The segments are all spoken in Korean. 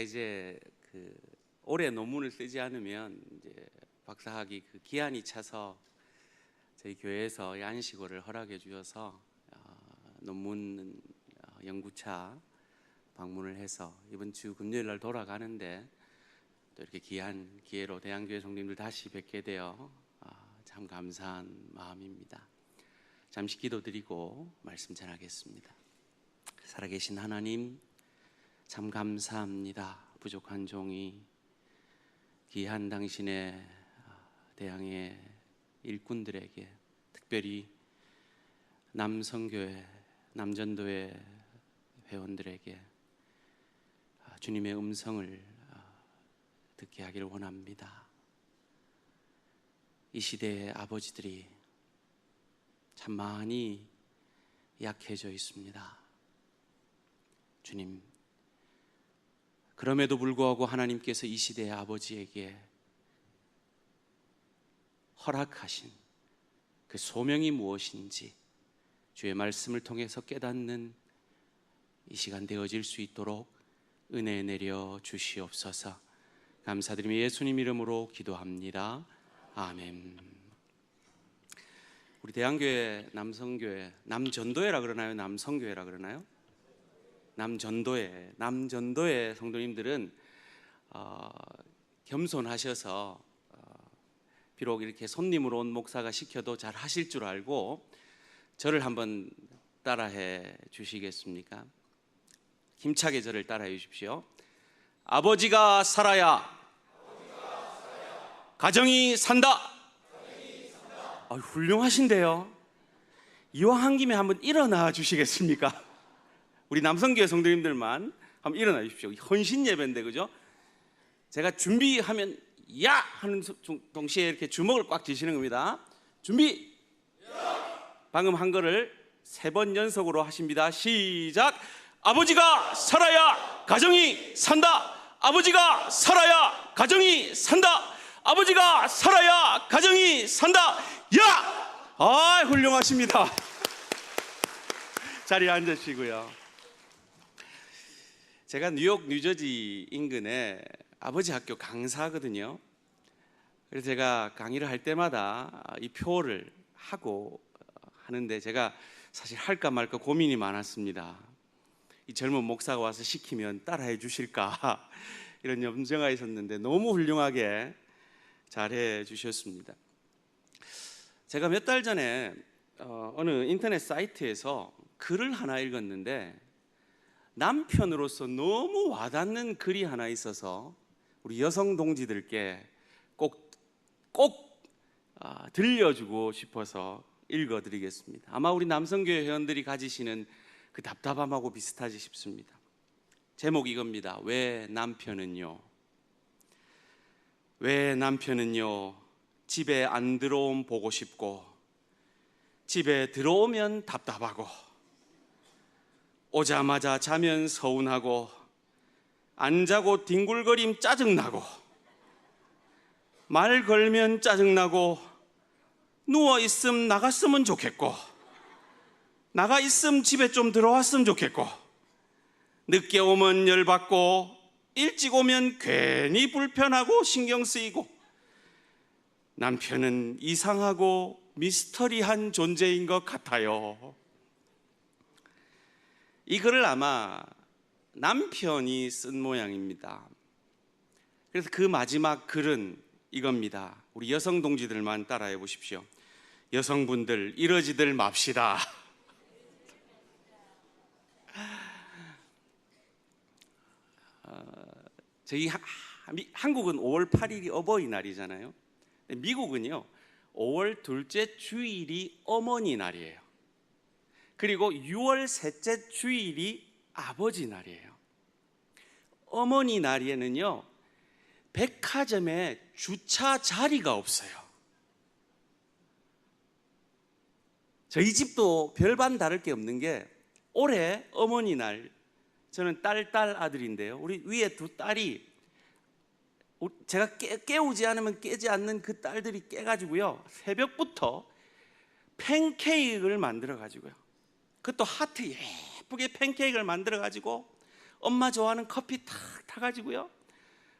이제 올해 논문을 쓰지 않으면 이제 박사학위 기한이 차서 저희 교회에서 안식월을 허락해 주셔서 논문 연구차 방문을 해서 이번 주 금요일 날 돌아가는데 또 이렇게 귀한 기회로 대한교회 성도님들 다시 뵙게 되어 참 감사한 마음입니다. 잠시 기도드리고 말씀 전하겠습니다. 살아계신 하나님, 참 감사합니다. 부족한 종이 귀한 당신의 대항의 일꾼들에게, 특별히 남성교회, 남전도회 회원들에게 주님의 음성을 듣게 하기를 원합니다. 이 시대의 아버지들이 참 많이 약해져 있습니다. 주님, 그럼에도 불구하고 하나님께서 이 시대의 아버지에게 허락하신 그 소명이 무엇인지 주의 말씀을 통해서 깨닫는 이 시간 되어질 수 있도록 은혜 내려 주시옵소서. 감사드리며 예수님 이름으로 기도합니다. 아멘. 우리 대한교회 남성교회, 남전도회라 그러나요? 남성교회라 그러나요? 남전도회 성도님들은 겸손하셔서 비록 이렇게 손님으로 온 목사가 시켜도 잘 하실 줄 알고 저를 한번 따라해 주시겠습니까? 힘차게 저를 따라해 주십시오. 아버지가 살아야 가정이 산다. 훌륭하신데요. 이왕 한 김에 한번 일어나 주시겠습니까? 우리 남성교회 성도님들만 한번 일어나 주십시오. 헌신 예배인데, 그죠? 제가 준비하면 야! 하는 동시에 이렇게 주먹을 꽉 쥐시는 겁니다. 준비! 방금 한 거를 3번 연속으로 하십니다. 시작! 아버지가 살아야 가정이 산다. 아버지가 살아야 가정이 산다. 아버지가 살아야 가정이 산다. 야! 훌륭하십니다. 자리에 앉으시고요. 제가 뉴욕, 뉴저지 인근에 아버지 학교 강사거든요. 그래서 제가 강의를 할 때마다 이 표를 하고 하는데 제가 사실 할까 말까 고민이 많았습니다. 이 젊은 목사가 와서 시키면 따라해 주실까 이런 염려가 있었는데 너무 훌륭하게 잘해 주셨습니다. 제가 몇 달 전에 어느 인터넷 사이트에서 글을 하나 읽었는데 남편으로서 너무 와닿는 글이 하나 있어서 우리 여성 동지들께 꼭 들려주고 싶어서 읽어드리겠습니다. 아마 우리 남성교회 회원들이 가지시는 그 답답함하고 비슷하지 싶습니다. 제목이 이겁니다. 왜 남편은요 집에 안 들어오면 보고 싶고 집에 들어오면 답답하고 오자마자 자면 서운하고 안 자고 뒹굴거림 짜증나고 말 걸면 짜증나고 누워있으면 나갔으면 좋겠고 나가 있으면 집에 좀 들어왔으면 좋겠고 늦게 오면 열받고 일찍 오면 괜히 불편하고 신경 쓰이고 남편은 이상하고 미스터리한 존재인 것 같아요. 이 글을 아마 남편이 쓴 모양입니다. 그래서 그 마지막 글은 이겁니다. 우리 여성 동지들만 따라해 보십시오. 여성분들 이러지들 맙시다. 저희 한국은 5월 8일이 어버이날이잖아요. 미국은요 5월 둘째 주일이 어머니날이에요. 그리고 6월 셋째 주일이 아버지 날이에요. 어머니 날에는요 백화점에 주차 자리가 없어요. 저희 집도 별반 다를 게 없는 게 올해 어머니 날, 저는 딸 아들인데요, 우리 위에 두 딸이 제가 깨우지 않으면 깨지 않는 그 딸들이 깨가지고요 새벽부터 팬케이크를 만들어 가지고요, 그것도 하트 예쁘게 팬케이크를 만들어 가지고 엄마 좋아하는 커피 탁 타가지고요,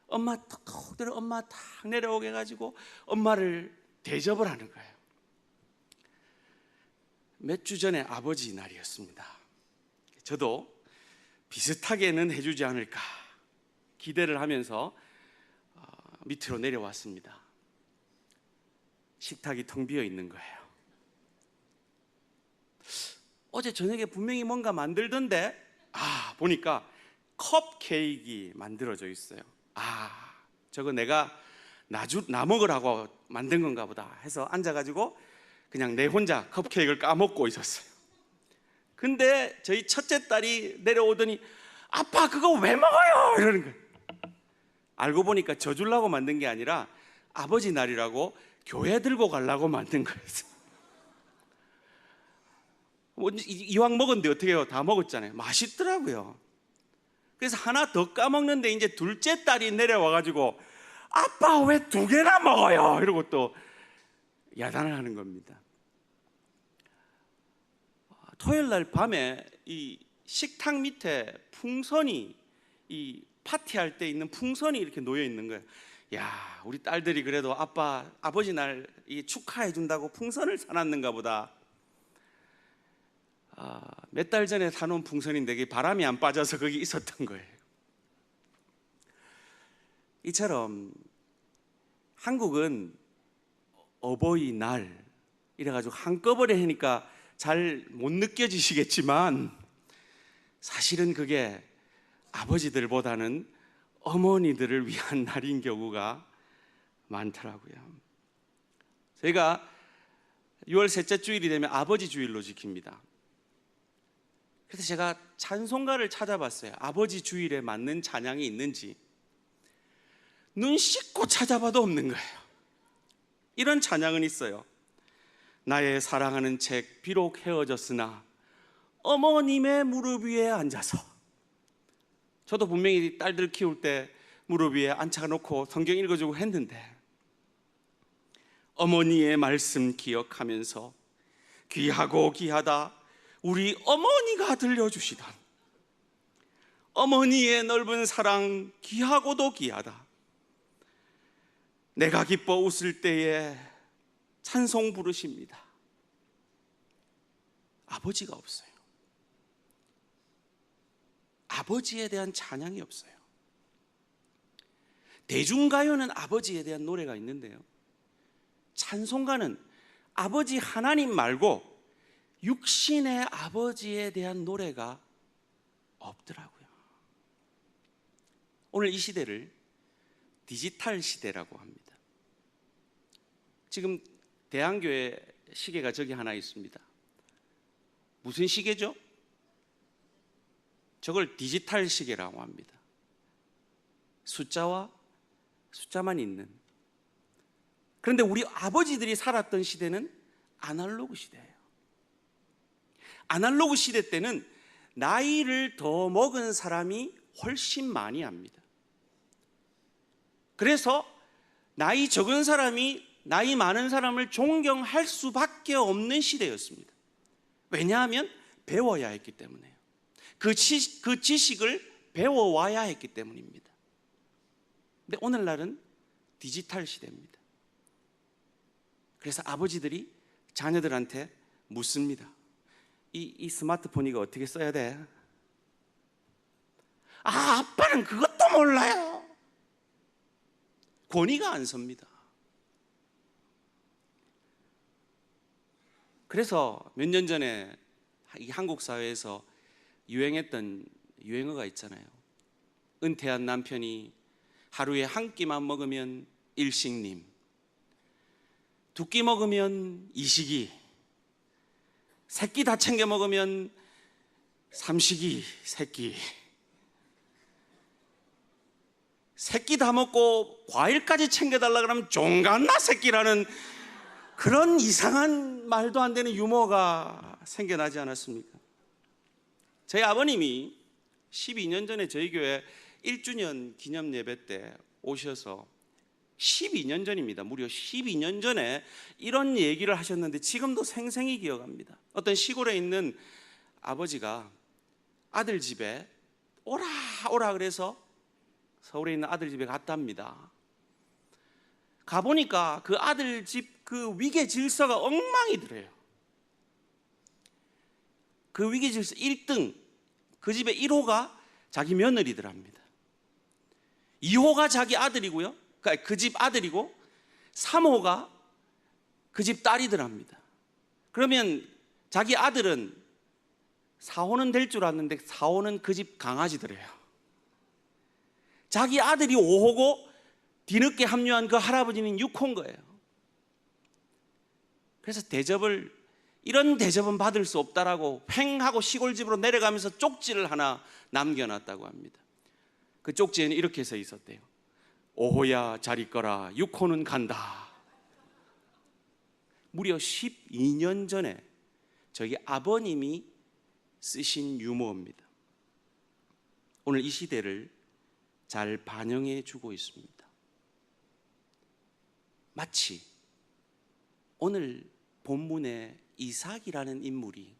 엄마 톡톡 들어 엄마 탁 내려오게 해가지고 엄마를 대접을 하는 거예요. 몇 주 전에 아버지 날이었습니다. 저도 비슷하게는 해주지 않을까 기대를 하면서 밑으로 내려왔습니다. 식탁이 텅 비어 있는 거예요. 어제 저녁에 분명히 뭔가 만들던데, 보니까 컵케이크 만들어져 있어요. 저거 내가 나 먹으라고 만든 건가 보다 해서 앉아가지고 그냥 내 혼자 컵케이크를 까먹고 있었어요. 근데 저희 첫째 딸이 내려오더니 아빠 그거 왜 먹어요? 이러는 거예요. 알고 보니까 저 주려고 만든 게 아니라 아버지 날이라고 교회 들고 가려고 만든 거였어요. 이왕 먹었는데 어떻게 해요? 다 먹었잖아요. 맛있더라고요. 그래서 하나 더 까먹는데 이제 둘째 딸이 내려와가지고 아빠 왜 2개나 먹어요? 이러고 또 야단을 하는 겁니다. 토요일 날 밤에 이 식탁 밑에 풍선이, 이 파티할 때 있는 풍선이 이렇게 놓여 있는 거예요. 야, 우리 딸들이 그래도 아버지 날 축하해 준다고 풍선을 사놨는가 보다. 몇 달 전에 사놓은 풍선인데 그게 바람이 안 빠져서 거기 있었던 거예요. 이처럼 한국은 어버이날 이래가지고 한꺼번에 하니까 잘 못 느껴지시겠지만 사실은 그게 아버지들보다는 어머니들을 위한 날인 경우가 많더라고요. 저희가 6월 셋째 주일이 되면 아버지 주일로 지킵니다. 그래서 제가 찬송가를 찾아봤어요. 아버지 주일에 맞는 찬양이 있는지. 눈 씻고 찾아봐도 없는 거예요. 이런 찬양은 있어요. 나의 사랑하는 책 비록 헤어졌으나 어머님의 무릎 위에 앉아서. 저도 분명히 딸들 키울 때 무릎 위에 앉혀놓고 성경 읽어주고 했는데, 어머니의 말씀 기억하면서 귀하고 귀하다 우리 어머니가 들려주시던 어머니의 넓은 사랑 귀하고도 귀하다. 내가 기뻐 웃을 때에 찬송 부르십니다. 아버지가 없어요. 아버지에 대한 찬양이 없어요. 대중가요는 아버지에 대한 노래가 있는데요, 찬송가는 아버지 하나님 말고 육신의 아버지에 대한 노래가 없더라고요. 오늘 이 시대를 디지털 시대라고 합니다. 지금 대한교회 시계가 저기 하나 있습니다. 무슨 시계죠? 저걸 디지털 시계라고 합니다. 숫자만 있는. 그런데 우리 아버지들이 살았던 시대는 아날로그 시대예요. 아날로그 시대 때는 나이를 더 먹은 사람이 훨씬 많이 합니다. 그래서 나이 적은 사람이 나이 많은 사람을 존경할 수밖에 없는 시대였습니다. 왜냐하면 배워야 했기 때문에요. 그 지식을 배워와야 했기 때문입니다. 근데 오늘날은 디지털 시대입니다. 그래서 아버지들이 자녀들한테 묻습니다. 이 스마트폰 이거 어떻게 써야 돼? 아빠는 그것도 몰라요. 권위가 안 섭니다. 그래서 몇 년 전에 이 한국 사회에서 유행했던 유행어가 있잖아요. 은퇴한 남편이 하루에 한 끼만 먹으면 일식님, 2끼 먹으면 이식이, 3끼 다 챙겨 먹으면 삼식이 새끼, 3끼 다 먹고 과일까지 챙겨달라 그러면 종갓나 새끼라는 그런 이상한 말도 안 되는 유머가 생겨나지 않았습니까? 저희 아버님이 12년 전에 저희 교회 1주년 기념 예배 때 오셔서 12년 전입니다. 무려 12년 전에 이런 얘기를 하셨는데 지금도 생생히 기억합니다. 어떤 시골에 있는 아버지가 아들 집에 오라 오라 그래서 서울에 있는 아들 집에 갔답니다. 가보니까 그 아들 집 그 위계 질서가 엉망이 들어요. 그 위계 질서 1등, 그 집의 1호가 자기 며느리더랍니다. 2호가 자기 아들이고요, 그러니까 그 집 아들이고, 3호가 그 집 딸이더랍니다. 그러면 자기 아들은 4호는 될 줄 알았는데 4호는 그 집 강아지더래요. 자기 아들이 5호고 뒤늦게 합류한 그 할아버지는 6호인 거예요. 그래서 대접을, 이런 대접은 받을 수 없다라고 횡하고 시골집으로 내려가면서 쪽지를 하나 남겨놨다고 합니다. 그 쪽지에는 이렇게 써 있었대요. 5호야 잘 있거라, 6호는 간다. 무려 12년 전에 저희 아버님이 쓰신 유머입니다. 오늘 이 시대를 잘 반영해 주고 있습니다. 마치 오늘 본문의 이삭이라는 인물이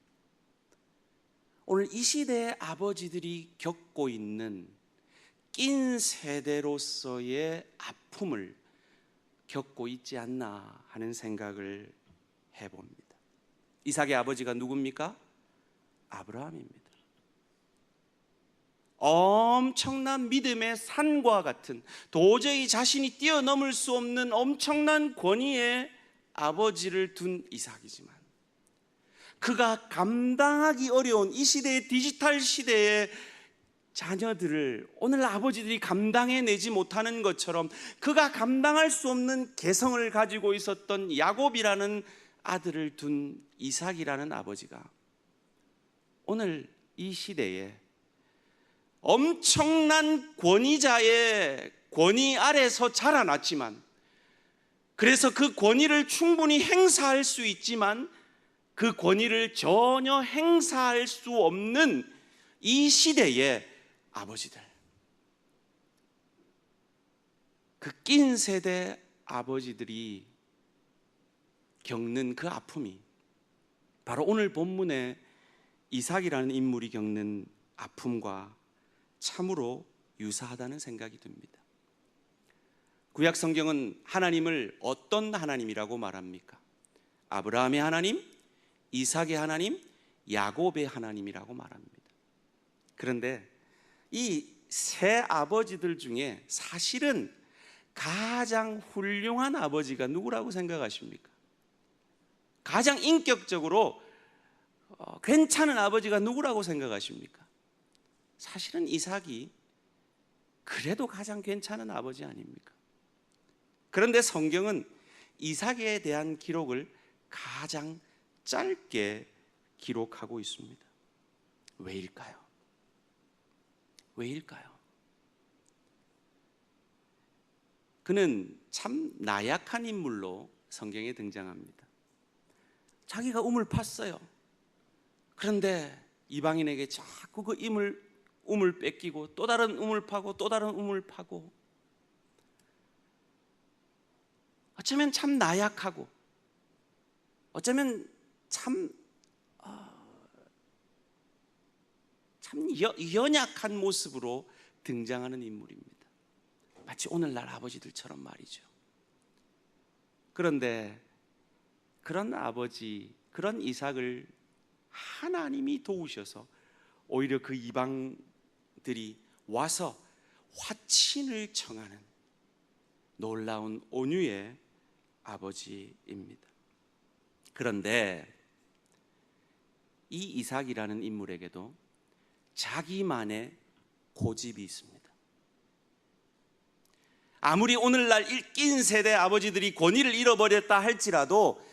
오늘 이 시대의 아버지들이 겪고 있는 낀 세대로서의 아픔을 겪고 있지 않나 하는 생각을 해봅니다. 이삭의 아버지가 누굽니까? 아브라함입니다. 엄청난 믿음의 산과 같은, 도저히 자신이 뛰어넘을 수 없는 엄청난 권위의 아버지를 둔 이삭이지만, 그가 감당하기 어려운 이 시대의 디지털 시대의 자녀들을 오늘 아버지들이 감당해내지 못하는 것처럼 그가 감당할 수 없는 개성을 가지고 있었던 야곱이라는 아들을 둔 이삭이라는 아버지가 오늘 이 시대에 엄청난 권위자의 권위 아래서 자라났지만, 그래서 그 권위를 충분히 행사할 수 있지만 그 권위를 전혀 행사할 수 없는 이 시대의 아버지들, 그 낀 세대 아버지들이 겪는 그 아픔이 바로 오늘 본문의 이삭이라는 인물이 겪는 아픔과 참으로 유사하다는 생각이 듭니다. 구약 성경은 하나님을 어떤 하나님이라고 말합니까? 아브라함의 하나님, 이삭의 하나님, 야곱의 하나님이라고 말합니다. 그런데 이 세 아버지들 중에 사실은 가장 훌륭한 아버지가 누구라고 생각하십니까? 가장 인격적으로 괜찮은 아버지가 누구라고 생각하십니까? 사실은 이삭이 그래도 가장 괜찮은 아버지 아닙니까? 그런데 성경은 이삭에 대한 기록을 가장 짧게 기록하고 있습니다. 왜일까요? 왜일까요? 그는 참 나약한 인물로 성경에 등장합니다. 자기가 우물 팠어요. 그런데 이방인에게 자꾸 그 우물 뺏기고 또 다른 우물 파고 또 다른 우물 파고, 어쩌면 참 나약하고 어쩌면 참 연약한 모습으로 등장하는 인물입니다. 마치 오늘날 아버지들처럼 말이죠. 그런데 그런 아버지, 그런 이삭을 하나님이 도우셔서 오히려 그 이방들이 와서 화친을 청하는 놀라운 온유의 아버지입니다. 그런데 이 이삭이라는 인물에게도 자기만의 고집이 있습니다. 아무리 오늘날 낀 세대 아버지들이 권위를 잃어버렸다 할지라도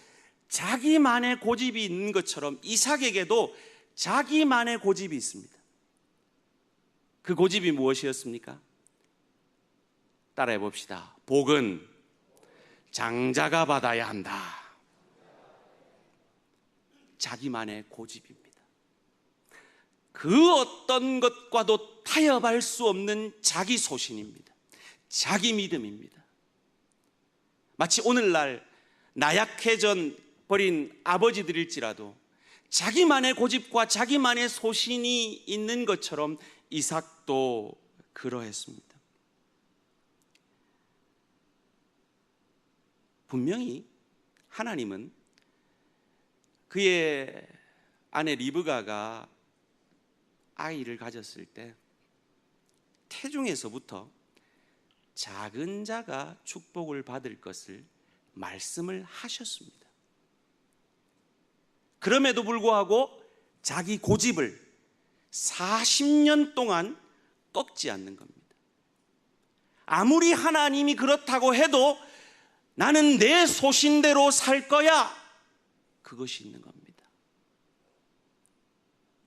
자기만의 고집이 있는 것처럼 이삭에게도 자기만의 고집이 있습니다. 그 고집이 무엇이었습니까? 따라해 봅시다. 복은 장자가 받아야 한다. 자기만의 고집입니다. 그 어떤 것과도 타협할 수 없는 자기 소신입니다. 자기 믿음입니다. 마치 오늘날 나약해져 버린 아버지들일지라도 자기만의 고집과 자기만의 소신이 있는 것처럼 이삭도 그러했습니다. 분명히 하나님은 그의 아내 리브가가 아이를 가졌을 때 태중에서부터 작은 자가 축복을 받을 것을 말씀을 하셨습니다. 그럼에도 불구하고 자기 고집을 40년 동안 꺾지 않는 겁니다. 아무리 하나님이 그렇다고 해도 나는 내 소신대로 살 거야, 그것이 있는 겁니다.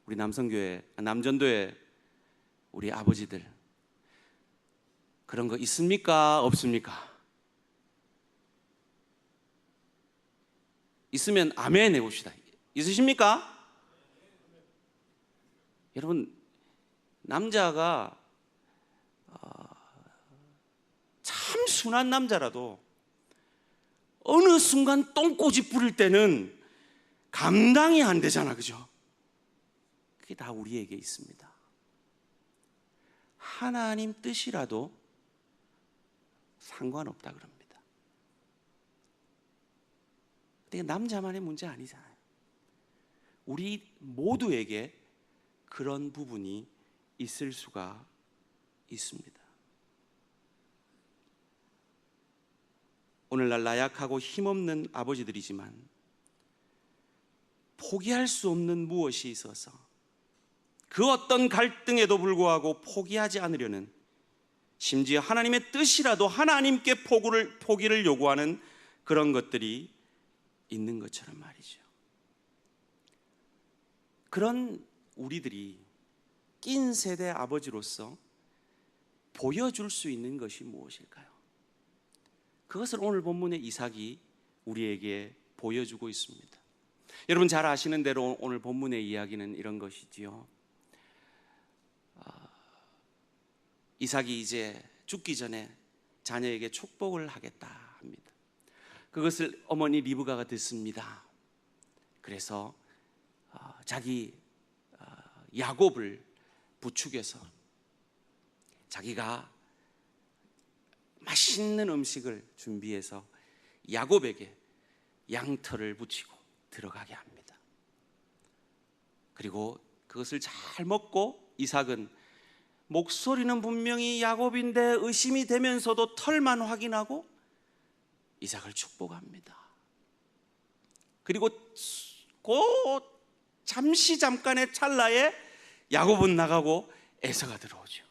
우리 남전도회 우리 아버지들 그런 거 있습니까? 없습니까? 있으면 아멘 해봅시다. 있으십니까? 여러분, 남자가 참 순한 남자라도 어느 순간 똥꼬집 부릴 때는 감당이 안 되잖아, 그죠? 그게 다 우리에게 있습니다. 하나님 뜻이라도 상관없다 그럽니다. 근데 남자만의 문제 아니잖아요. 우리 모두에게 그런 부분이 있을 수가 있습니다. 오늘날 나약하고 힘없는 아버지들이지만 포기할 수 없는 무엇이 있어서 그 어떤 갈등에도 불구하고 포기하지 않으려는, 심지어 하나님의 뜻이라도 하나님께 포기를 요구하는 그런 것들이 있는 것처럼 말이죠. 그런 우리들이 낀 세대 아버지로서 보여줄 수 있는 것이 무엇일까요? 그것을 오늘 본문의 이삭이 우리에게 보여주고 있습니다. 여러분 잘 아시는 대로 오늘 본문의 이야기는 이런 것이지요. 이삭이 이제 죽기 전에 자녀에게 축복을 하겠다 합니다. 그것을 어머니 리브가가 듣습니다. 그래서 자기 야곱을 부축해서 자기가 맛있는 음식을 준비해서 야곱에게 양털을 붙이고 들어가게 합니다. 그리고 그것을 잘 먹고 이삭은 목소리는 분명히 야곱인데 의심이 되면서도 털만 확인하고 이삭을 축복합니다. 그리고 잠깐의 찰나에 야곱은 나가고 에서가 들어오죠.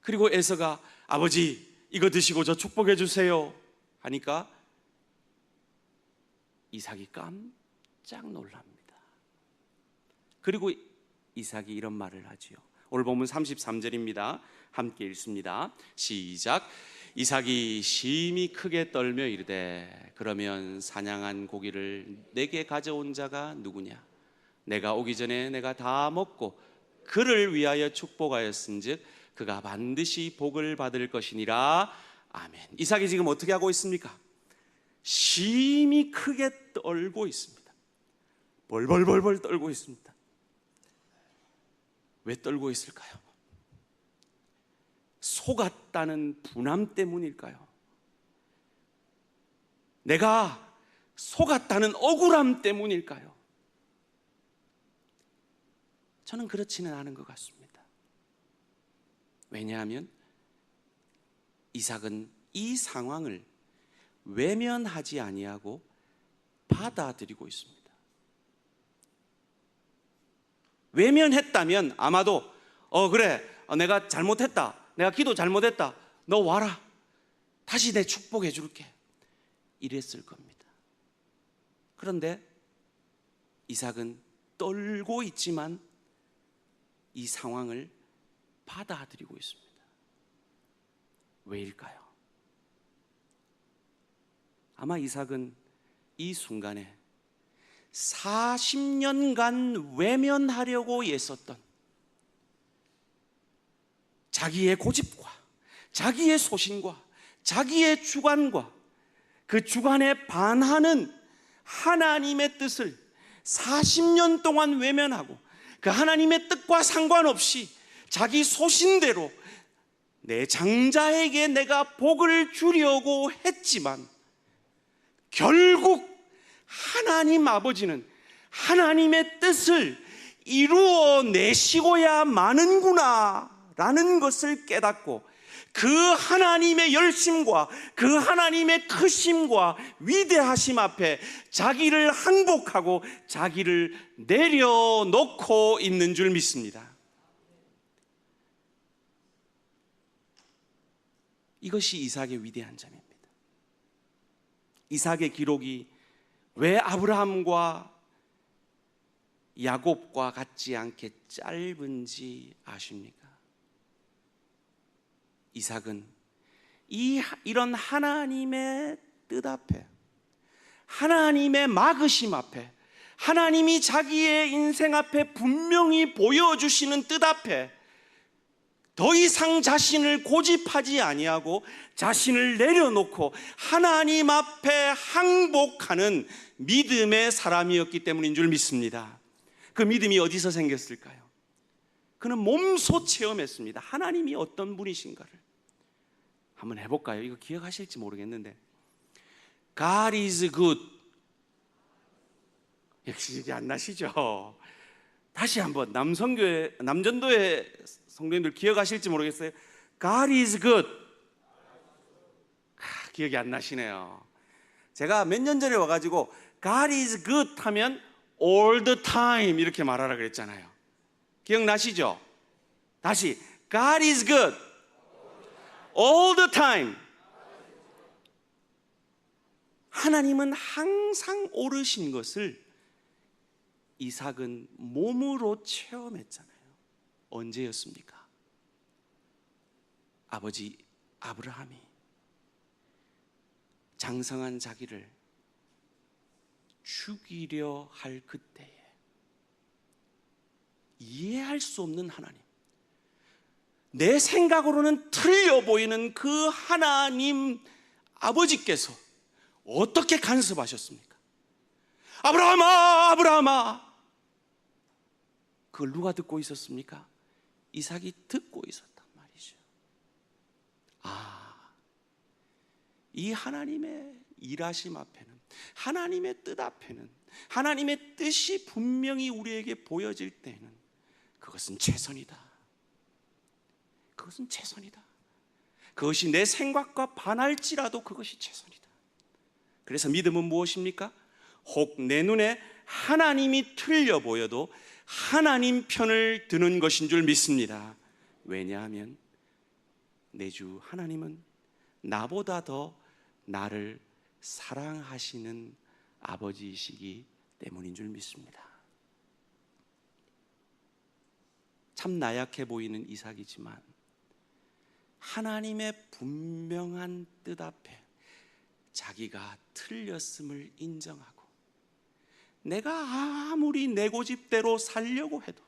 그리고 에서가 아버지 이거 드시고 저 축복해 주세요 하니까 이삭이 깜짝 놀랍니다. 그리고 이삭이 이런 말을 하지요. 오늘 본문 33절입니다. 함께 읽습니다. 시작. 이삭이 심히 크게 떨며 이르되 그러면 사냥한 고기를 내게 가져온 자가 누구냐? 내가 오기 전에 내가 다 먹고 그를 위하여 축복하였은즉 그가 반드시 복을 받을 것이니라. 아멘. 이삭이 지금 어떻게 하고 있습니까? 심히 크게 떨고 있습니다. 벌벌벌벌 떨고 있습니다. 왜 떨고 있을까요? 속았다는 분함 때문일까요? 내가 속았다는 억울함 때문일까요? 저는 그렇지는 않은 것 같습니다. 왜냐하면 이삭은 이 상황을 외면하지 아니하고 받아들이고 있습니다. 외면했다면 아마도 그래 내가 잘못했다, 내가 기도 잘못했다, 너 와라, 다시 내 축복해 줄게, 이랬을 겁니다. 그런데 이삭은 떨고 있지만 이 상황을 받아들이고 있습니다. 왜일까요? 아마 이삭은 이 순간에 40년간 외면하려고 애썼던 자기의 고집과 자기의 소신과 자기의 주관과 그 주관에 반하는 하나님의 뜻을 40년 동안 외면하고 그 하나님의 뜻과 상관없이 자기 소신대로 내 장자에게 내가 복을 주려고 했지만 결국 하나님 아버지는 하나님의 뜻을 이루어 내시고야 마는구나 라는 것을 깨닫고 그 하나님의 열심과 그 하나님의 크심과 위대하심 앞에 자기를 항복하고 자기를 내려놓고 있는 줄 믿습니다. 이것이 이삭의 위대한 점입니다. 이삭의 기록이 왜 아브라함과 야곱과 같지 않게 짧은지 아십니까? 이삭은 이런 하나님의 뜻 앞에, 하나님의 막으심 앞에, 하나님이 자기의 인생 앞에 분명히 보여주시는 뜻 앞에 더 이상 자신을 고집하지 아니하고 자신을 내려놓고 하나님 앞에 항복하는 믿음의 사람이었기 때문인 줄 믿습니다. 그 믿음이 어디서 생겼을까요? 그는 몸소 체험했습니다. 하나님이 어떤 분이신가를. 한번 해볼까요? 이거 기억하실지 모르겠는데 God is good. 역시 이게 안 나시죠? 다시 한번 남전도의 성도님들 기억하실지 모르겠어요. God is good. 기억이 안 나시네요. 제가 몇 년 전에 와가지고 God is good 하면 all the time 이렇게 말하라 그랬잖아요. 기억나시죠? 다시 God is good all the time. 하나님은 항상 옳으신 것을 이삭은 몸으로 체험했잖아요. 언제였습니까? 아버지 아브라함이 장성한 자기를 죽이려 할 그때에 이해할 수 없는 하나님, 내 생각으로는 틀려 보이는 그 하나님 아버지께서 어떻게 간섭하셨습니까? 아브라함아, 아브라함아. 그걸 누가 듣고 있었습니까? 이삭이 듣고 있었단 말이죠. 이 하나님의 일하심 앞에는, 하나님의 뜻 앞에는, 하나님의 뜻이 분명히 우리에게 보여질 때는 그것은 최선이다. 그것은 최선이다. 그것이 내 생각과 반할지라도 그것이 최선이다. 그래서 믿음은 무엇입니까? 혹 내 눈에 하나님이 틀려 보여도 하나님 편을 드는 것인 줄 믿습니다. 왜냐하면 내 주 하나님은 나보다 더 나를 사랑하시는 아버지이시기 때문인 줄 믿습니다. 참 나약해 보이는 이삭이지만 하나님의 분명한 뜻 앞에 자기가 틀렸음을 인정하고 내가 아무리 내 고집대로 살려고 해도,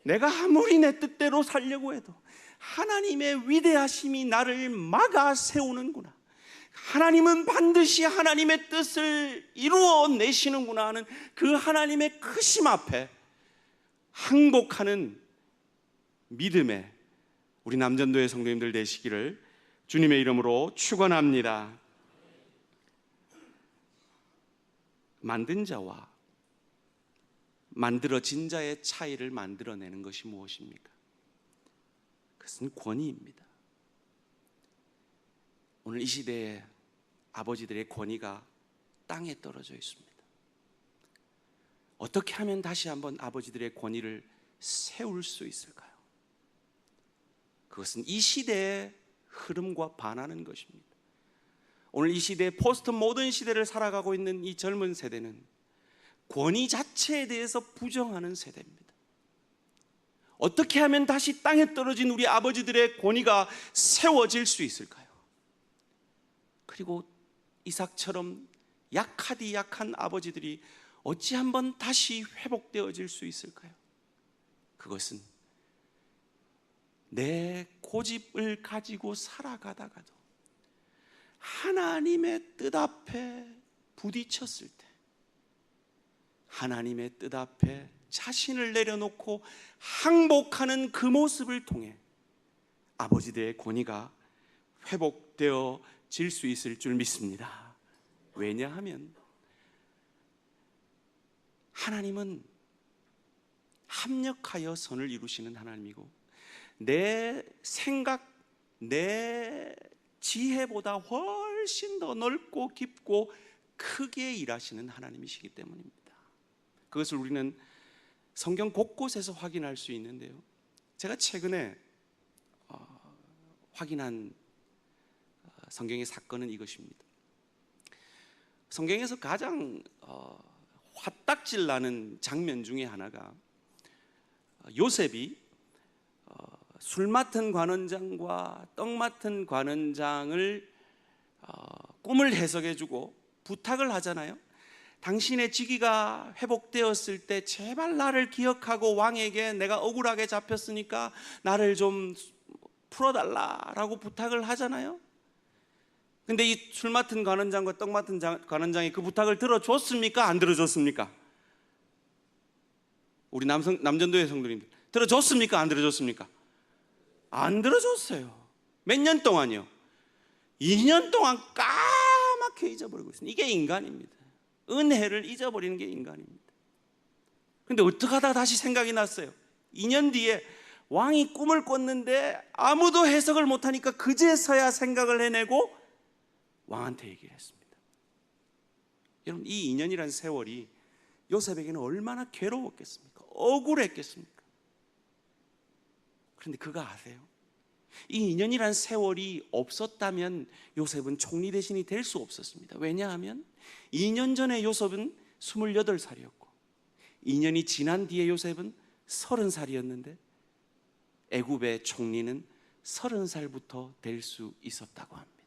내가 아무리 내 뜻대로 살려고 해도 하나님의 위대하심이 나를 막아 세우는구나, 하나님은 반드시 하나님의 뜻을 이루어 내시는구나 하는 그 하나님의 크심 앞에 항복하는 믿음에 우리 남전도의 성도님들 되시기를 주님의 이름으로 축원합니다. 만든 자와 만들어진 자의 차이를 만들어내는 것이 무엇입니까? 그것은 권위입니다. 오늘 이 시대에 아버지들의 권위가 땅에 떨어져 있습니다. 어떻게 하면 다시 한번 아버지들의 권위를 세울 수 있을까요? 그것은 이 시대의 흐름과 반하는 것입니다. 오늘 이 시대, 포스트 모던 시대를 살아가고 있는 이 젊은 세대는 권위 자체에 대해서 부정하는 세대입니다. 어떻게 하면 다시 땅에 떨어진 우리 아버지들의 권위가 세워질 수 있을까요? 그리고 이삭처럼 약하디 약한 아버지들이 어찌 한번 다시 회복되어질 수 있을까요? 그것은 내 고집을 가지고 살아가다가도 하나님의 뜻 앞에 부딪혔을 때, 하나님의 뜻 앞에 자신을 내려놓고 항복하는 그 모습을 통해 아버지들의 권위가 회복되어질 수 있을 줄 믿습니다. 왜냐하면 하나님은 합력하여 선을 이루시는 하나님이고 내 생각, 내 지혜보다 훨씬 더 넓고 깊고 크게 일하시는 하나님이시기 때문입니다. 그것을 우리는 성경 곳곳에서 확인할 수 있는데요, 제가 최근에 확인한 성경의 사건은 이것입니다. 성경에서 가장 화딱질 나는 장면 중에 하나가 요셉이 술 맡은 관원장과 떡 맡은 관원장을 꿈을 해석해주고 부탁을 하잖아요. 당신의 직위가 회복되었을 때 제발 나를 기억하고 왕에게 내가 억울하게 잡혔으니까 나를 좀 풀어달라라고 부탁을 하잖아요. 근데 이 술 맡은 관원장과 떡 맡은 관원장이 그 부탁을 들어줬습니까? 안 들어줬습니까? 우리 남전도의 성도님들 들어줬습니까? 안 들어줬습니까? 안 들어줬어요. 몇 년 동안요? 2년 동안 까맣게 잊어버리고 있습니다. 이게 인간입니다. 은혜를 잊어버리는 게 인간입니다. 근데 어떻게 하다가 다시 생각이 났어요. 2년 뒤에 왕이 꿈을 꿨는데 아무도 해석을 못하니까 그제서야 생각을 해내고 왕한테 얘기를 했습니다. 여러분, 이 2년이라는 세월이 요셉에게는 얼마나 괴로웠겠습니까? 억울했겠습니까? 그런데 그거 아세요? 이 2년이라는 세월이 없었다면 요셉은 총리 대신이 될 수 없었습니다. 왜냐하면 2년 전에 요셉은 28살이었고 2년이 지난 뒤에 요셉은 30살이었는데 애굽의 총리는 30살부터 될 수 있었다고 합니다.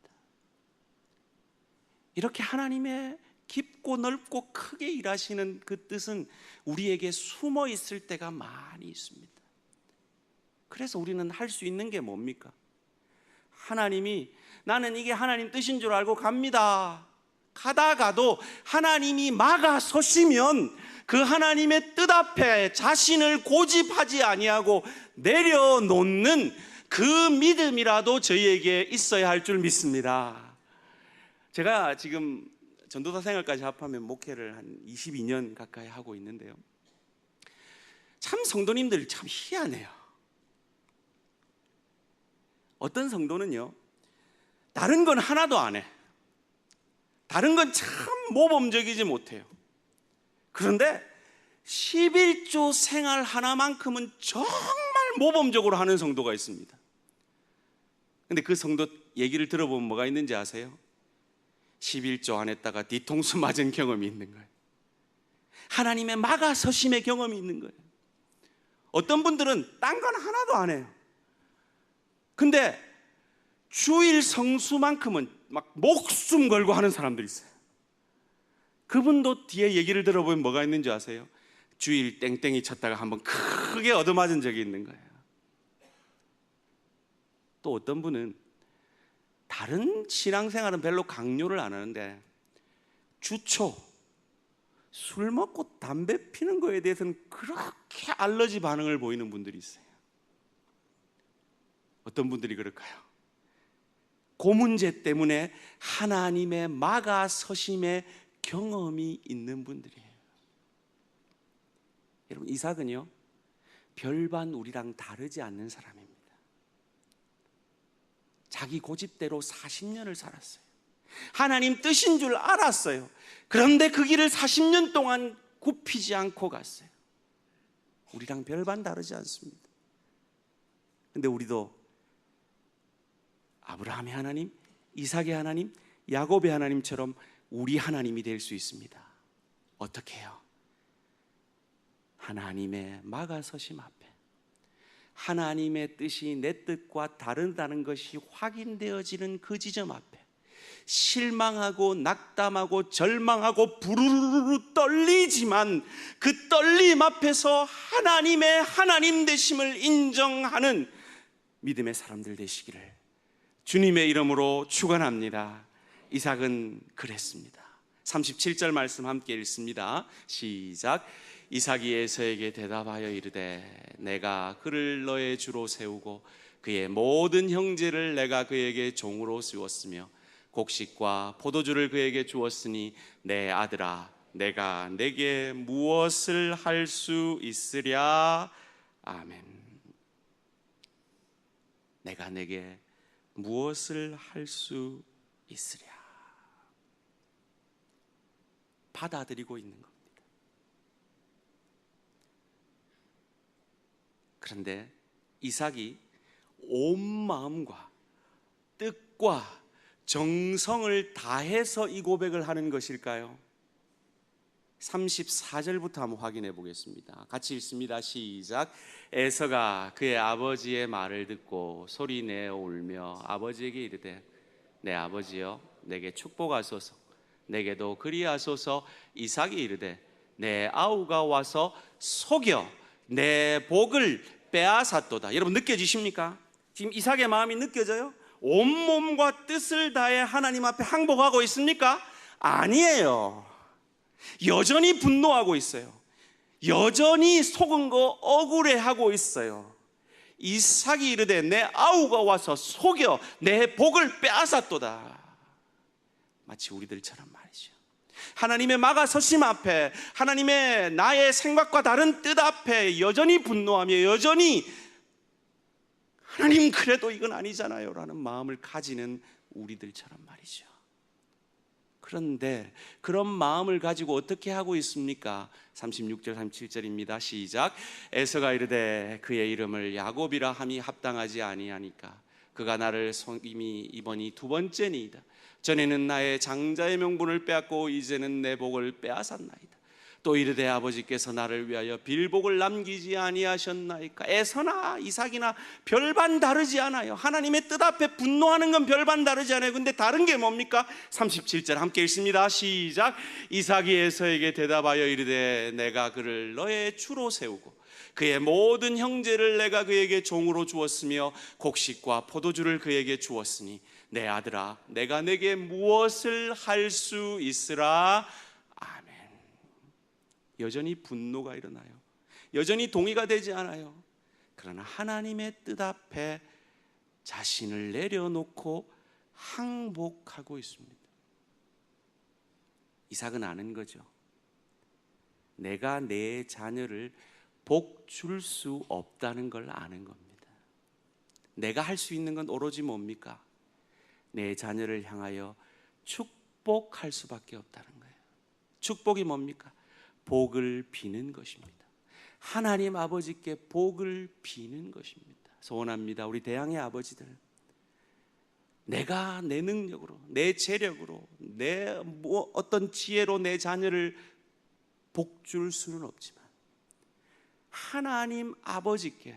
이렇게 하나님의 깊고 넓고 크게 일하시는 그 뜻은 우리에게 숨어 있을 때가 많이 있습니다. 그래서 우리는 할 수 있는 게 뭡니까? 하나님이 나는 이게 하나님 뜻인 줄 알고 갑니다. 가다가도 하나님이 막아서시면 그 하나님의 뜻 앞에 자신을 고집하지 아니하고 내려놓는 그 믿음이라도 저희에게 있어야 할 줄 믿습니다. 제가 지금 전도사 생활까지 합하면 목회를 한 22년 가까이 하고 있는데요, 참 성도님들 참 희한해요. 어떤 성도는요, 다른 건 하나도 안 해. 다른 건 참 모범적이지 못해요. 그런데 11조 생활 하나만큼은 정말 모범적으로 하는 성도가 있습니다. 근데 그 성도 얘기를 들어보면 뭐가 있는지 아세요? 11조 안 했다가 뒤통수 맞은 경험이 있는 거예요. 하나님의 막아서심의 경험이 있는 거예요. 어떤 분들은 딴 건 하나도 안 해요. 근데 주일 성수만큼은 막 목숨 걸고 하는 사람들이 있어요. 그분도 뒤에 얘기를 들어보면 뭐가 있는지 아세요? 주일 땡땡이 쳤다가 한번 크게 얻어맞은 적이 있는 거예요. 또 어떤 분은 다른 신앙생활은 별로 강요를 안 하는데 주초, 술 먹고 담배 피는 거에 대해서는 그렇게 알러지 반응을 보이는 분들이 있어요. 어떤 분들이 그럴까요? 그 문제 때문에 하나님의 막아서심의 경험이 있는 분들이에요. 여러분, 이삭은요, 별반 우리랑 다르지 않는 사람입니다. 자기 고집대로 40년을 살았어요. 하나님 뜻인 줄 알았어요. 그런데 그 길을 40년 동안 굽히지 않고 갔어요. 우리랑 별반 다르지 않습니다. 근데 우리도 아브라함의 하나님, 이삭의 하나님, 야곱의 하나님처럼 우리 하나님이 될 수 있습니다. 어떻게 해요? 하나님의 막아서심 앞에 하나님의 뜻이 내 뜻과 다르다는 것이 확인되어지는 그 지점 앞에 실망하고 낙담하고 절망하고 부르르르 떨리지만 그 떨림 앞에서 하나님의 하나님 되심을 인정하는 믿음의 사람들 되시기를 주님의 이름으로 축원합니다. 이삭은 그랬습니다. 37절 말씀 함께 읽습니다. 시작. 이삭이 에서에게 대답하여 이르되 내가 그를 너의 주로 세우고 그의 모든 형제를 내가 그에게 종으로 세웠으며 곡식과 포도주를 그에게 주었으니 내 아들아 내가 내게 무엇을 할 수 있으랴. 아멘. 내가 내게 무엇을 할 수 있으랴. 받아들이고 있는 겁니다. 그런데 이삭이 온 마음과 뜻과 정성을 다해서 이 고백을 하는 것일까요? 34절부터 한번 확인해 보겠습니다. 같이 읽습니다. 시작. 에서가 그의 아버지의 말을 듣고 소리내어 울며 아버지에게 이르되 내 아버지여 내게 축복하소서 내게도 그리하소서. 이삭이 이르되 내 아우가 와서 속여 내 복을 빼앗았도다. 여러분 느껴지십니까? 지금 이삭의 마음이 느껴져요? 온몸과 뜻을 다해 하나님 앞에 항복하고 있습니까? 아니에요. 여전히 분노하고 있어요. 여전히 속은 거 억울해하고 있어요. 이삭이 이르되 내 아우가 와서 속여 내 복을 빼앗았도다. 마치 우리들처럼 말이죠. 하나님의 막아서심 앞에, 하나님의 나의 생각과 다른 뜻 앞에 여전히 분노하며 여전히 하나님 그래도 이건 아니잖아요 라는 마음을 가지는 우리들처럼 말이죠. 그런데 그런 마음을 가지고 어떻게 하고 있습니까? 36절 37절입니다. 시작. 에서가 이르되 그의 이름을 야곱이라 함이 합당하지 아니하니까 그가 나를 속임이 이번이 두 번째니이다. 전에는 나의 장자의 명분을 빼앗고 이제는 내 복을 빼앗았나이다. 또 이르되 아버지께서 나를 위하여 빌복을 남기지 아니하셨나이까. 에서나 이삭이나 별반 다르지 않아요. 하나님의 뜻 앞에 분노하는 건 별반 다르지 않아요. 근데 다른 게 뭡니까? 37절 함께 읽습니다. 시작. 이삭이 에서에게 대답하여 이르되 내가 그를 너의 주로 세우고 그의 모든 형제를 내가 그에게 종으로 주었으며 곡식과 포도주를 그에게 주었으니 내 아들아 내가 내게 무엇을 할 수 있으라. 아멘. 여전히 분노가 일어나요. 여전히 동의가 되지 않아요. 그러나 하나님의 뜻 앞에 자신을 내려놓고 항복하고 있습니다. 이삭은 아는 거죠. 내가 내 자녀를 복 줄 수 없다는 걸 아는 겁니다. 내가 할 수 있는 건 오로지 뭡니까? 내 자녀를 향하여 축복할 수밖에 없다는 거예요. 축복이 뭡니까? 복을 비는 것입니다. 하나님 아버지께 복을 비는 것입니다. 소원합니다. 우리 대양의 아버지들, 내가 내 능력으로, 내 재력으로, 내 어떤 지혜로 내 자녀를 복 줄 수는 없지만 하나님 아버지께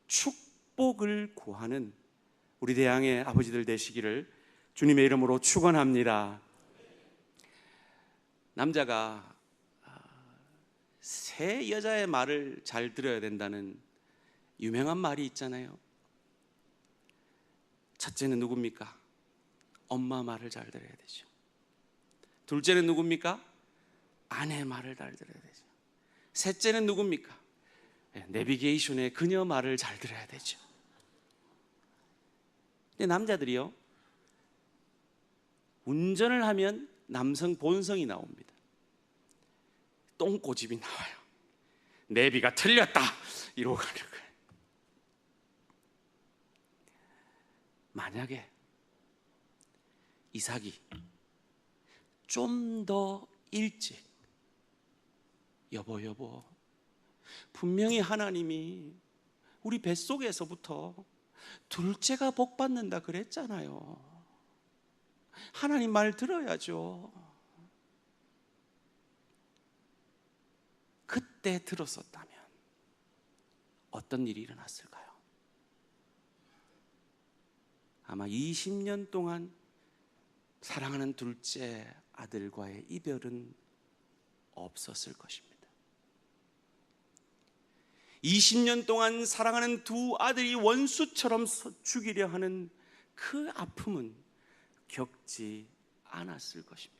축복을 구하는 우리 대양의 아버지들 되시기를 주님의 이름으로 축원합니다. 남자가 새 여자의 말을 잘 들어야 된다는 유명한 말이 있잖아요. 첫째는 누굽니까? 엄마 말을 잘 들어야 되죠. 둘째는 누굽니까? 아내 말을 잘 들어야 되죠. 셋째는 누굽니까? 내비게이션의 그녀 말을 잘 들어야 되죠. 근데 남자들이요, 운전을 하면 남성 본성이 나옵니다. 똥꼬집이 나와요. 내비가 틀렸다 이러고 가는 거예요. 만약에 이삭이 좀 더 일찍 여보 분명히 하나님이 우리 뱃속에서부터 둘째가 복 받는다 그랬잖아요. 하나님 말 들어야죠. 그때 들었었다면 어떤 일이 일어났을까요? 아마 20년 동안 사랑하는 둘째 아들과의 이별은 없었을 것입니다. 20년 동안 사랑하는 두 아들이 원수처럼 죽이려 하는 그 아픔은 겪지 않았을 것입니다.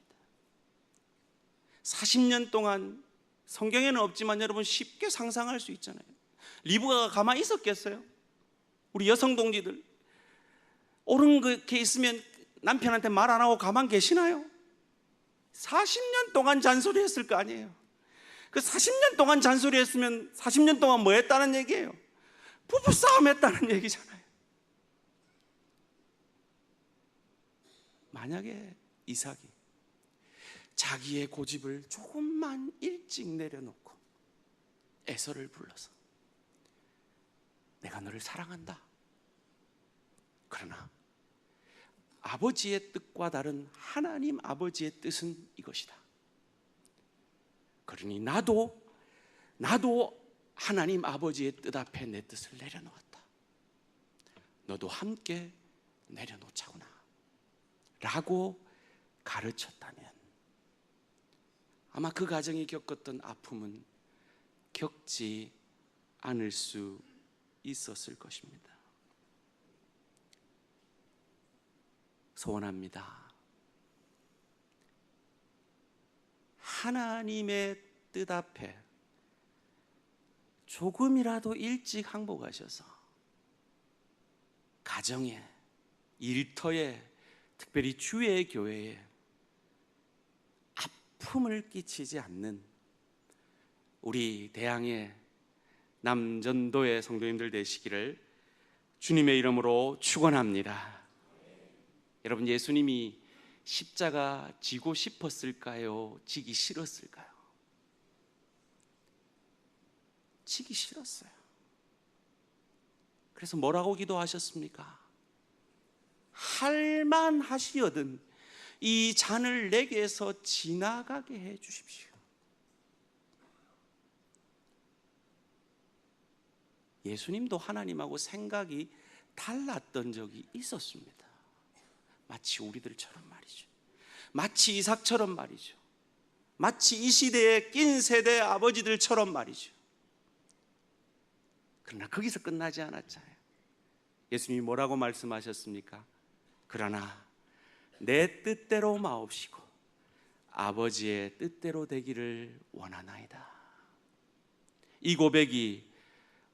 40년 동안 성경에는 없지만 여러분 쉽게 상상할 수 있잖아요. 리브가가 가만히 있었겠어요? 우리 여성 동지들 옳은 게 있으면 남편한테 말 안 하고 가만 계시나요? 40년 동안 잔소리했을 거 아니에요. 그 40년 동안 잔소리했으면 40년 동안 뭐 했다는 얘기예요? 부부싸움 했다는 얘기잖아요. 만약에 이삭이 자기의 고집을 조금만 일찍 내려놓고 에서를 불러서 내가 너를 사랑한다, 그러나 아버지의 뜻과 다른 하나님 아버지의 뜻은 이것이다, 그러니 나도 하나님 아버지의 뜻 앞에 내 뜻을 내려놓았다, 너도 함께 내려놓자구나 라고 가르쳤다면 아마 그 가정이 겪었던 아픔은 겪지 않을 수 있었을 것입니다. 소원합니다. 하나님의 뜻 앞에 조금이라도 일찍 항복하셔서 가정에, 일터에, 특별히 주의 교회에 아픔을 끼치지 않는 우리 대항의 남전도의 성도님들 되시기를 주님의 이름으로 축원합니다. 여러분, 예수님이 십자가 지고 싶었을까요? 지기 싫었을까요? 지기 싫었어요. 그래서 뭐라고 기도하셨습니까? 할만하시거든 이 잔을 내게서 지나가게 해 주십시오. 예수님도 하나님하고 생각이 달랐던 적이 있었습니다. 마치 우리들처럼 말이죠. 마치 이삭처럼 말이죠. 마치 이 시대의 낀 세대 아버지들처럼 말이죠. 그러나 거기서 끝나지 않았잖아요. 예수님이 뭐라고 말씀하셨습니까? 그러나 내 뜻대로 마옵시고 아버지의 뜻대로 되기를 원하나이다. 이 고백이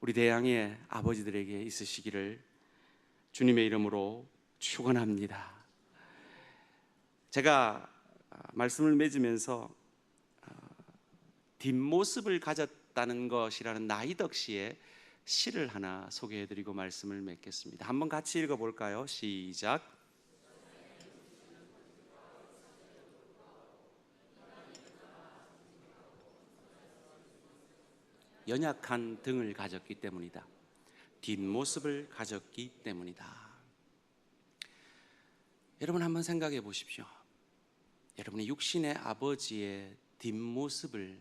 우리 대양의 아버지들에게 있으시기를 주님의 이름으로 축원합니다. 제가 말씀을 맺으면서 뒷모습을 가졌다는 것이라는 나이덕 씨의 시를 하나 소개해드리고 말씀을 맺겠습니다. 한번 같이 읽어볼까요? 시작. 연약한 등을 가졌기 때문이다. 뒷모습을 가졌기 때문이다. 여러분 한번 생각해 보십시오. 여러분의 육신의 아버지의 뒷모습을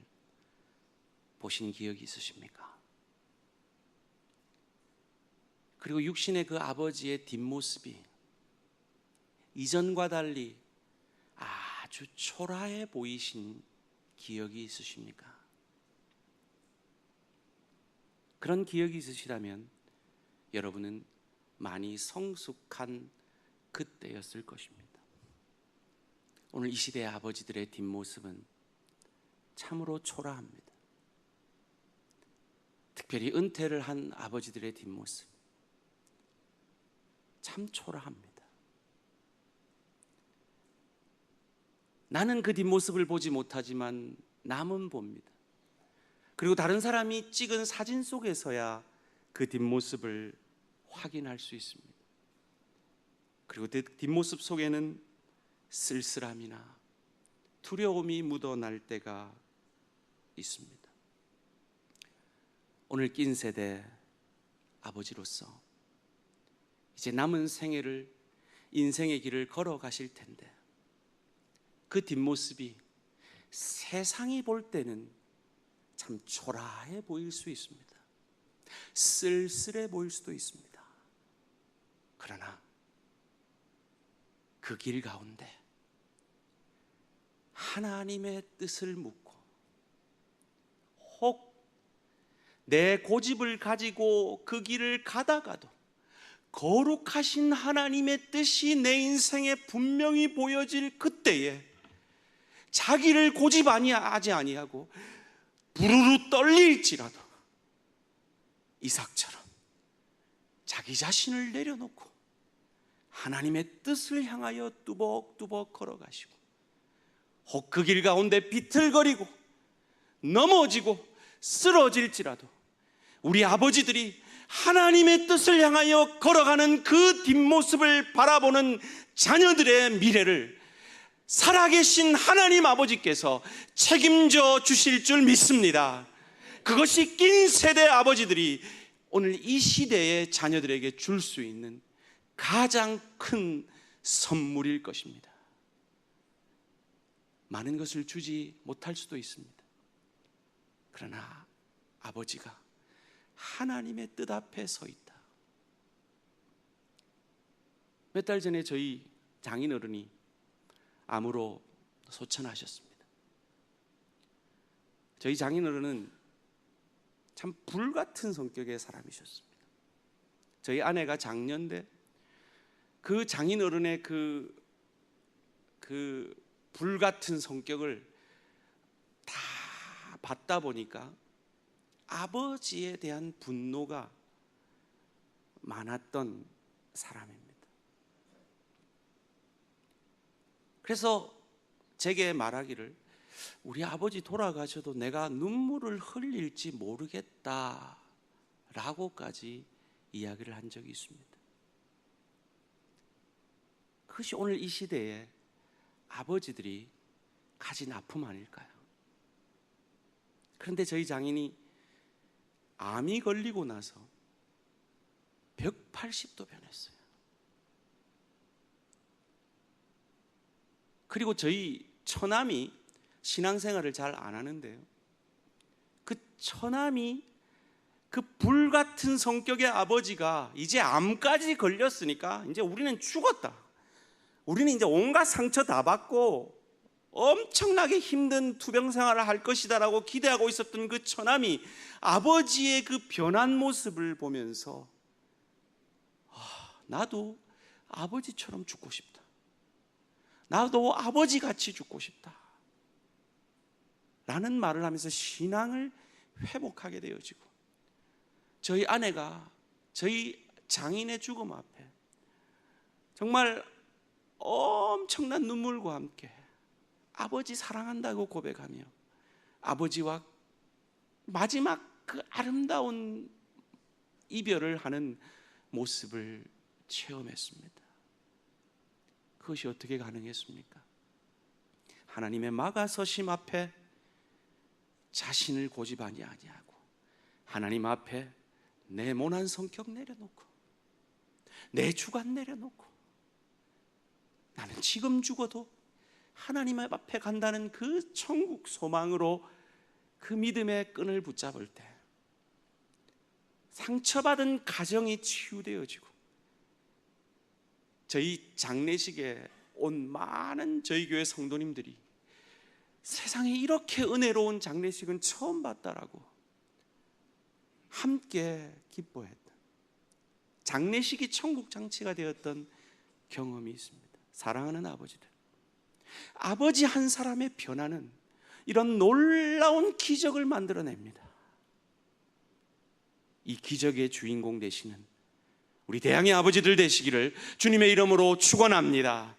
보신 기억이 있으십니까? 그리고 육신의 그 아버지의 뒷모습이 이전과 달리 아주 초라해 보이신 기억이 있으십니까? 그런 기억이 있으시다면 여러분은 많이 성숙한 그때였을 것입니다. 오늘 이 시대의 아버지들의 뒷모습은 참으로 초라합니다. 특별히 은퇴를 한 아버지들의 뒷모습 참 초라합니다. 나는 그 뒷모습을 보지 못하지만 남은 봅니다. 그리고 다른 사람이 찍은 사진 속에서야 그 뒷모습을 확인할 수 있습니다. 그리고 그 뒷모습 속에는 쓸쓸함이나 두려움이 묻어날 때가 있습니다. 오늘 낀 세대 아버지로서 이제 남은 생애를 인생의 길을 걸어가실 텐데 그 뒷모습이 세상이 볼 때는 참 초라해 보일 수 있습니다. 쓸쓸해 보일 수도 있습니다. 그러나 그 길 가운데 하나님의 뜻을 묻고 혹 내 고집을 가지고 그 길을 가다가도 거룩하신 하나님의 뜻이 내 인생에 분명히 보여질 그때에 자기를 고집 하지 아니하고 부르르 떨릴지라도 이삭처럼 자기 자신을 내려놓고 하나님의 뜻을 향하여 뚜벅뚜벅 걸어가시고, 혹 그 길 가운데 비틀거리고 넘어지고 쓰러질지라도 우리 아버지들이 하나님의 뜻을 향하여 걸어가는 그 뒷모습을 바라보는 자녀들의 미래를 살아계신 하나님 아버지께서 책임져 주실 줄 믿습니다. 그것이 낀 세대 아버지들이 오늘 이 시대의 자녀들에게 줄 수 있는 가장 큰 선물일 것입니다. 많은 것을 주지 못할 수도 있습니다. 그러나 아버지가 하나님의 뜻 앞에 서 있다. 몇 달 전에 저희 장인어른이 암으로 소천하셨습니다. 저희 장인어른은 참 불같은 성격의 사람이셨습니다. 저희 아내가 장년대 그 장인어른의 그 불같은 성격을 다 받다 보니까 아버지에 대한 분노가 많았던 사람입니다. 그래서 제게 말하기를, 우리 아버지 돌아가셔도 내가 눈물을 흘릴지 모르겠다 라고까지 이야기를 한 적이 있습니다. 그것이 오늘 이 시대에 아버지들이 가진 아픔 아닐까요? 그런데 저희 장인이 암이 걸리고 나서 180도 변했어요. 그리고 저희 처남이 신앙생활을 잘 안 하는데요, 그 처남이 그 불같은 성격의 아버지가 이제 암까지 걸렸으니까 이제 우리는 죽었다, 우리는 이제 온갖 상처 다 받고 엄청나게 힘든 투병 생활을 할 것이다 라고 기대하고 있었던 그 처남이 아버지의 그 변한 모습을 보면서 나도 아버지처럼 죽고 싶다, 나도 아버지같이 죽고 싶다 라는 말을 하면서 신앙을 회복하게 되어지고, 저희 아내가 저희 장인의 죽음 앞에 정말 엄청난 눈물과 함께 아버지 사랑한다고 고백하며 아버지와 마지막 그 아름다운 이별을 하는 모습을 체험했습니다. 그것이 어떻게 가능했습니까? 하나님의 막아서심 앞에 자신을 고집하지 아니하고 하나님 앞에 내 모난 성격 내려놓고 내 주관 내려놓고 나는 지금 죽어도 하나님 앞에 간다는 그 천국 소망으로 그 믿음의 끈을 붙잡을 때 상처받은 가정이 치유되어지고, 저희 장례식에 온 많은 저희 교회 성도님들이 세상에 이렇게 은혜로운 장례식은 처음 봤다라고 함께 기뻐했던, 장례식이 천국 장치가 되었던 경험이 있습니다. 사랑하는 아버지들, 아버지 한 사람의 변화는 이런 놀라운 기적을 만들어냅니다. 이 기적의 주인공 되시는 우리 대양의 아버지들 되시기를 주님의 이름으로 축원합니다.